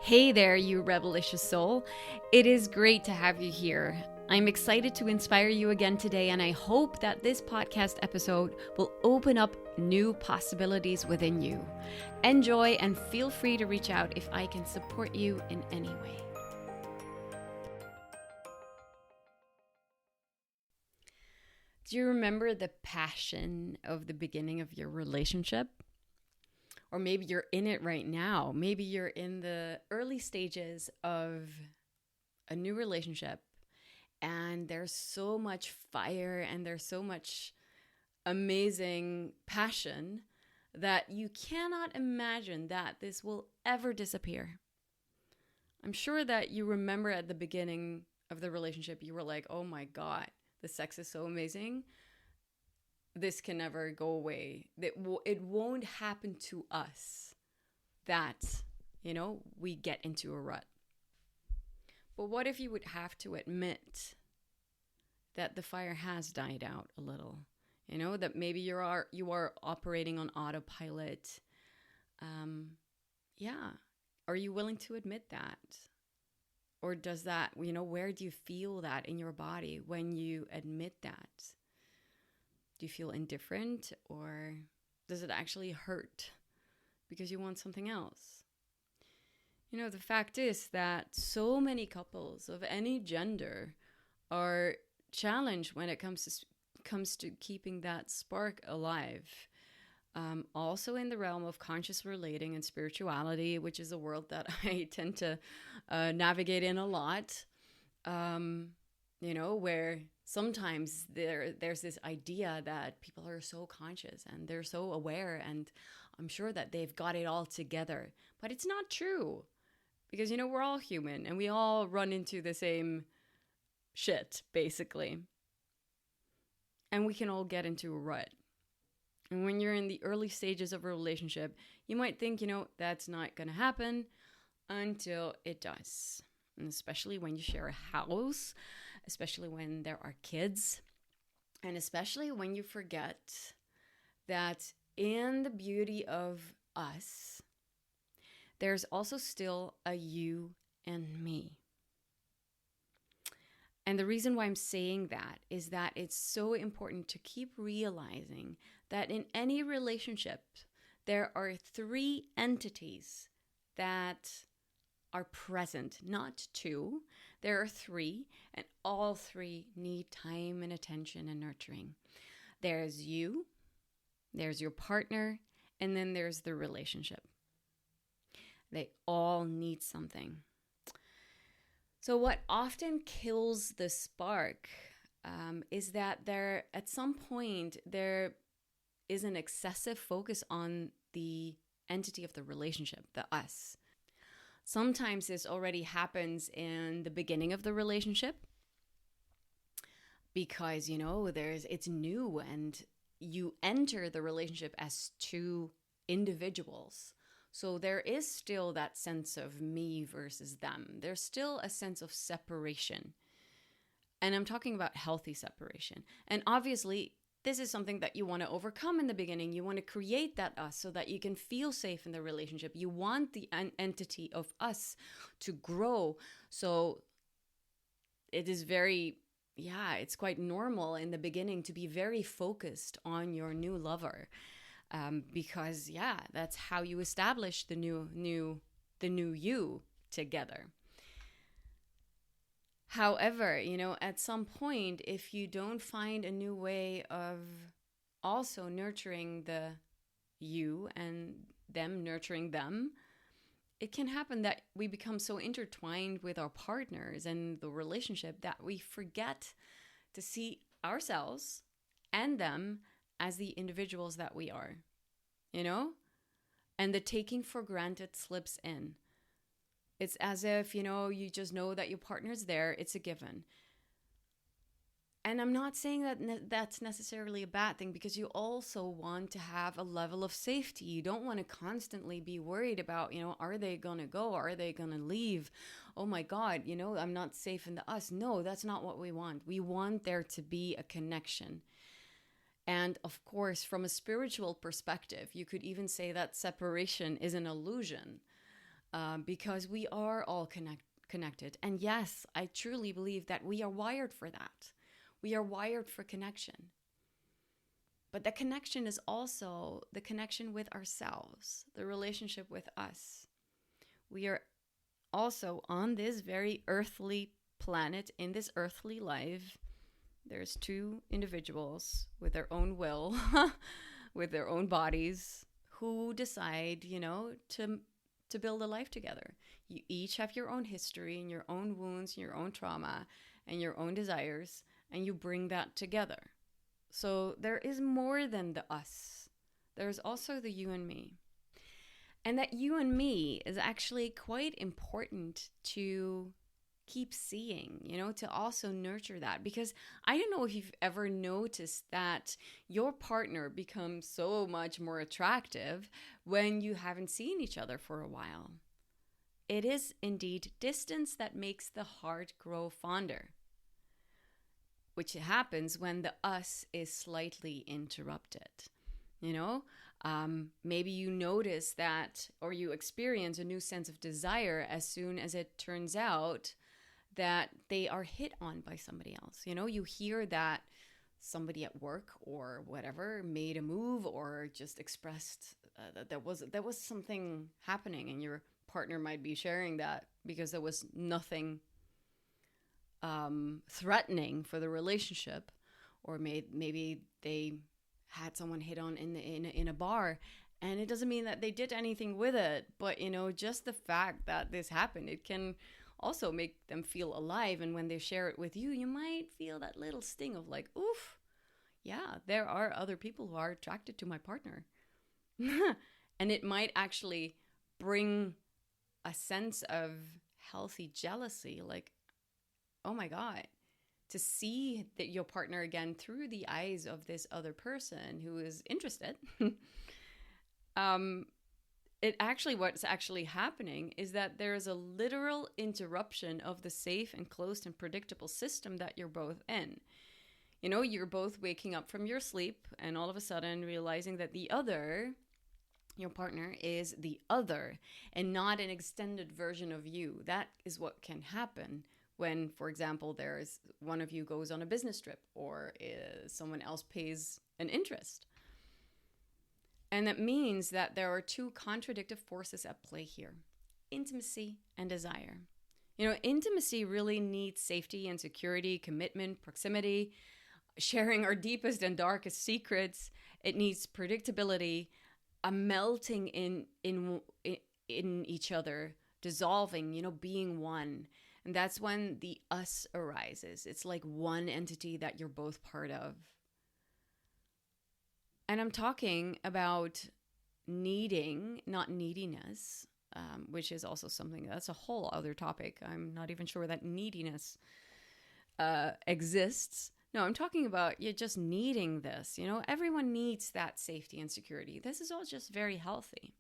Hey there, you rebelicious soul. It is great to have you here. I'm excited to inspire you again today, and I hope that this podcast episode will open up new possibilities within you. Enjoy and feel free to reach out if I can support you in any way. Do you remember the passion of the beginning of your relationship? Or maybe you're in it right now. Maybe you're in the early stages of a new relationship and there's so much fire and there's so much amazing passion that you cannot imagine that this will ever disappear. I'm sure that you remember at the beginning of the relationship, you were like, oh my God, the sex is so amazing. This can never go away. It won't happen to us that, we get into a rut. But what if you would have to admit that the fire has died out a little? That maybe you are operating on autopilot. Are you willing to admit that? Or does that, where do you feel that in your body when you admit that? Do you feel indifferent, or does it actually hurt because you want something else? The fact is that so many couples of any gender are challenged when it comes to keeping that spark alive. Also in the realm of conscious relating and spirituality, which is a world that I tend to navigate in a lot, where sometimes there's this idea that people are so conscious and they're so aware, and I'm sure that they've got it all together. But it's not true, because, we're all human and we all run into the same shit, basically. And we can all get into a rut. And when you're in the early stages of a relationship, you might think, that's not going to happen until it does. And especially when you share a house, especially when there are kids, and especially when you forget that in the beauty of us, there's also still a you and me. And the reason why I'm saying that is that it's so important to keep realizing that in any relationship, there are three entities that are present, not two. There are three, and all three need time and attention and nurturing. There's you, there's your partner, and then there's the relationship. They all need something. So what often kills the spark is that at some point there is an excessive focus on the entity of the relationship, the us. Sometimes this already happens in the beginning of the relationship because, it's new and you enter the relationship as two individuals. So there is still that sense of me versus them. There's still a sense of separation. And I'm talking about healthy separation. And obviously, this is something that you want to overcome in the beginning. You want to create that us so that you can feel safe in the relationship. You want the entity of us to grow. So it is it's quite normal in the beginning to be very focused on your new lover. Because that's how you establish the new you together. However, at some point, if you don't find a new way of also nurturing the you and them nurturing them, it can happen that we become so intertwined with our partners and the relationship that we forget to see ourselves and them as the individuals that we are, and the taking for granted slips in. It's as if, you just know that your partner's there. It's a given. And I'm not saying that that's necessarily a bad thing, because you also want to have a level of safety. You don't want to constantly be worried about, are they going to go? Are they going to leave? Oh my God, I'm not safe in the us. No, that's not what we want. We want there to be a connection. And of course, from a spiritual perspective, you could even say that separation is an illusion. because we are all connected. And yes, I truly believe that we are wired for that. We are wired for connection. But the connection is also the connection with ourselves, the relationship with us. We are also on this very earthly planet, in this earthly life. There's two individuals with their own will, with their own bodies, who decide, to build a life together. You each have your own history and your own wounds, and your own trauma and your own desires, and you bring that together. So there is more than the us. There's also the you and me. And that you and me is actually quite important to keep seeing, to also nurture that. Because I don't know if you've ever noticed that your partner becomes so much more attractive when you haven't seen each other for a while. It is indeed distance that makes the heart grow fonder, which happens when the us is slightly interrupted. Maybe you notice that, or you experience a new sense of desire as soon as it turns out that they are hit on by somebody else. You hear that somebody at work or whatever made a move or just expressed that there was something happening, and your partner might be sharing that because there was nothing threatening for the relationship, or maybe they had someone hit on in a bar, and it doesn't mean that they did anything with it, but just the fact that this happened, it can also make them feel alive. And when they share it with you, you might feel that little sting of like, oof, yeah, there are other people who are attracted to my partner. And it might actually bring a sense of healthy jealousy, like, oh my God, to see that your partner again through the eyes of this other person who is interested. What's actually happening is that there is a literal interruption of the safe and closed and predictable system that you're both in. You're both waking up from your sleep and all of a sudden realizing that the other, your partner, is the other and not an extended version of you. That is what can happen when, for example, there's one of you goes on a business trip, or someone else pays an interest. And that means that there are two contradictive forces at play here: intimacy and desire. Intimacy really needs safety and security, commitment, proximity, sharing our deepest and darkest secrets. It needs predictability, a melting in each other, dissolving, being one. And that's when the us arises. It's like one entity that you're both part of. And I'm talking about needing, not neediness, which is also something that's a whole other topic. I'm not even sure that neediness exists. No, I'm talking about you just needing this. Everyone needs that safety and security. This is all just very healthy.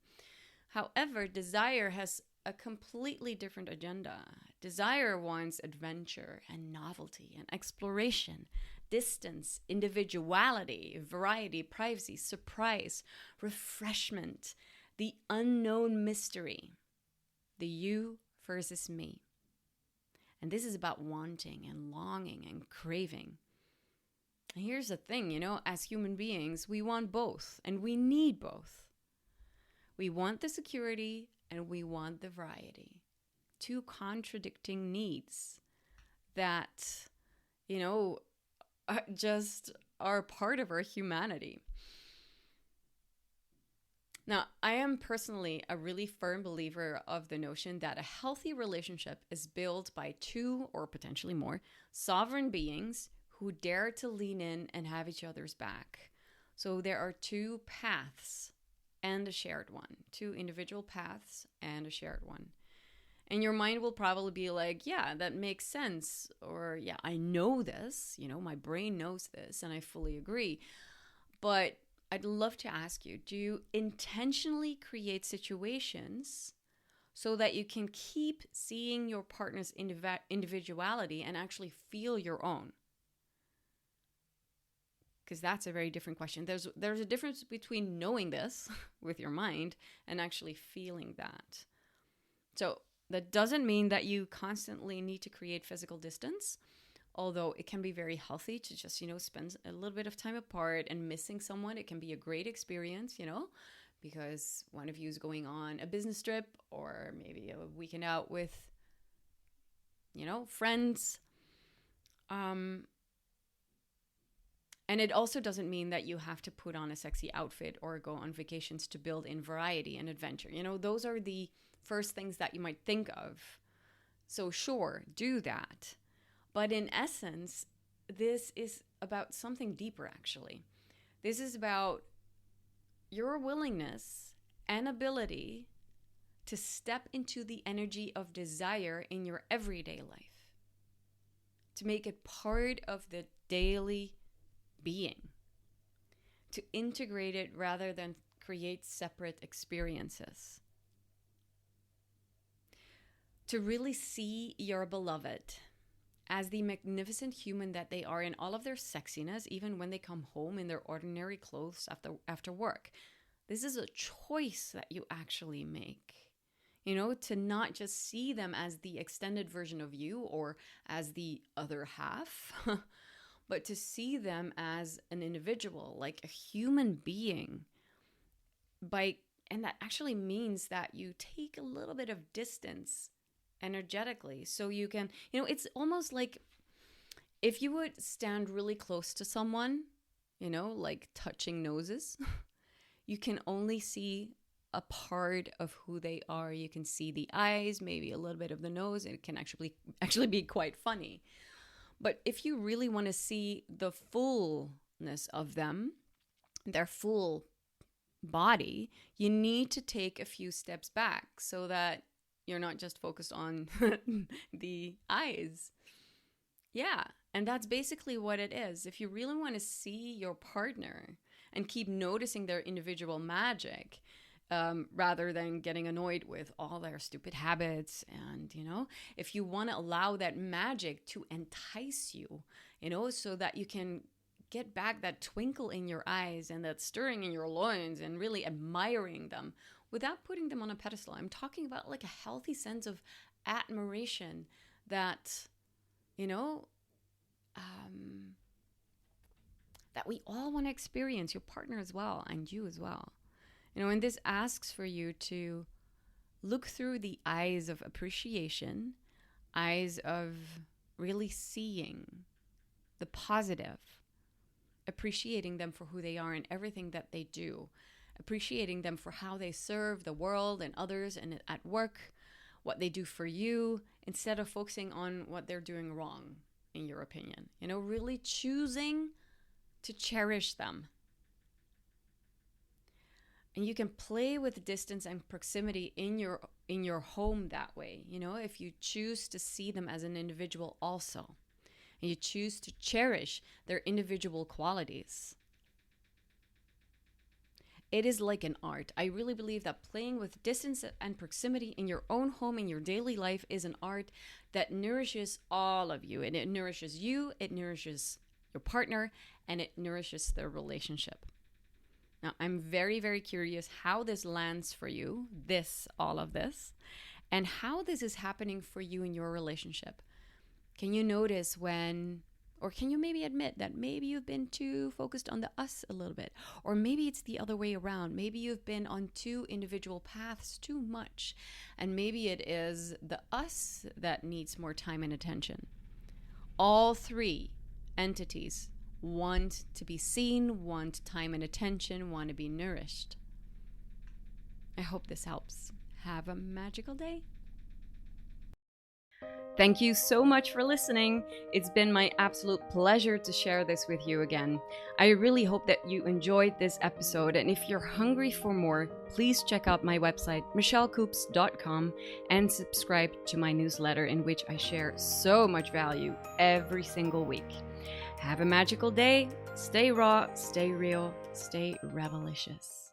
However, desire has a completely different agenda. Desire wants adventure and novelty and exploration, distance, individuality, variety, privacy, surprise, refreshment, the unknown mystery, the you versus me. And this is about wanting and longing and craving. And here's the thing, as human beings, we want both, and we need both. We want the security and we want the variety. Two contradicting needs that, just are part of our humanity. Now, I am personally a really firm believer of the notion that a healthy relationship is built by two or potentially more sovereign beings who dare to lean in and have each other's back. So there are two paths and a shared one, two individual paths and a shared one. And your mind will probably be like, yeah, that makes sense. Or, yeah, I know this, my brain knows this, and I fully agree. But I'd love to ask you, do you intentionally create situations so that you can keep seeing your partner's individuality and actually feel your own? Because that's a very different question. There's a difference between knowing this with your mind and actually feeling that. So that doesn't mean that you constantly need to create physical distance, although it can be very healthy to just, spend a little bit of time apart. And missing someone, it can be a great experience, because one of you is going on a business trip or maybe a weekend out with, friends. And it also doesn't mean that you have to put on a sexy outfit or go on vacations to build in variety and adventure. Those are the first things that you might think of. So sure, do that. But in essence, this is about something deeper, actually. This is about your willingness and ability to step into the energy of desire in your everyday life, to make it part of the daily being, to integrate it rather than create separate experiences, to really see your beloved as the magnificent human that they are in all of their sexiness, even when they come home in their ordinary clothes after work. This is a choice that you actually make, to not just see them as the extended version of you or as the other half, but to see them as an individual, like a human being. And that actually means that you take a little bit of distance energetically, so you can, it's almost like if you would stand really close to someone, like touching noses, you can only see a part of who they are. You can see the eyes, maybe a little bit of the nose, and it can actually be quite funny. But if you really want to see the fullness of them, their full body, you need to take a few steps back so that you're not just focused on the eyes. Yeah, and that's basically what it is. If you really want to see your partner and keep noticing their individual magic, rather than getting annoyed with all their stupid habits, and, if you want to allow that magic to entice you, so that you can get back that twinkle in your eyes and that stirring in your loins and really admiring them, without putting them on a pedestal. I'm talking about like a healthy sense of admiration that, that we all want to experience, your partner as well, and you as well. And this asks for you to look through the eyes of appreciation, eyes of really seeing the positive, appreciating them for who they are and everything that they do, appreciating them for how they serve the world and others and at work, what they do for you, instead of focusing on what they're doing wrong, in your opinion. Really choosing to cherish them. And you can play with distance and proximity in your home that way, if you choose to see them as an individual also, and you choose to cherish their individual qualities. It is like an art. I really believe that playing with distance and proximity in your own home, in your daily life, is an art that nourishes all of you. And it nourishes you, it nourishes your partner, and it nourishes their relationship. Now, I'm very, very curious how this lands for you, all of this, and how this is happening for you in your relationship. Can you notice or can you maybe admit that maybe you've been too focused on the us a little bit? Or maybe it's the other way around. Maybe you've been on two individual paths too much. And maybe it is the us that needs more time and attention. All three entities want to be seen, want time and attention, want to be nourished. I hope this helps. Have a magical day. Thank you so much for listening. It's been my absolute pleasure to share this with you again. I really hope that you enjoyed this episode, and if you're hungry for more, please check out my website, michellecoops.com, and subscribe to my newsletter, in which I share so much value every single week. Have a magical day. Stay raw, stay real, stay revelicious.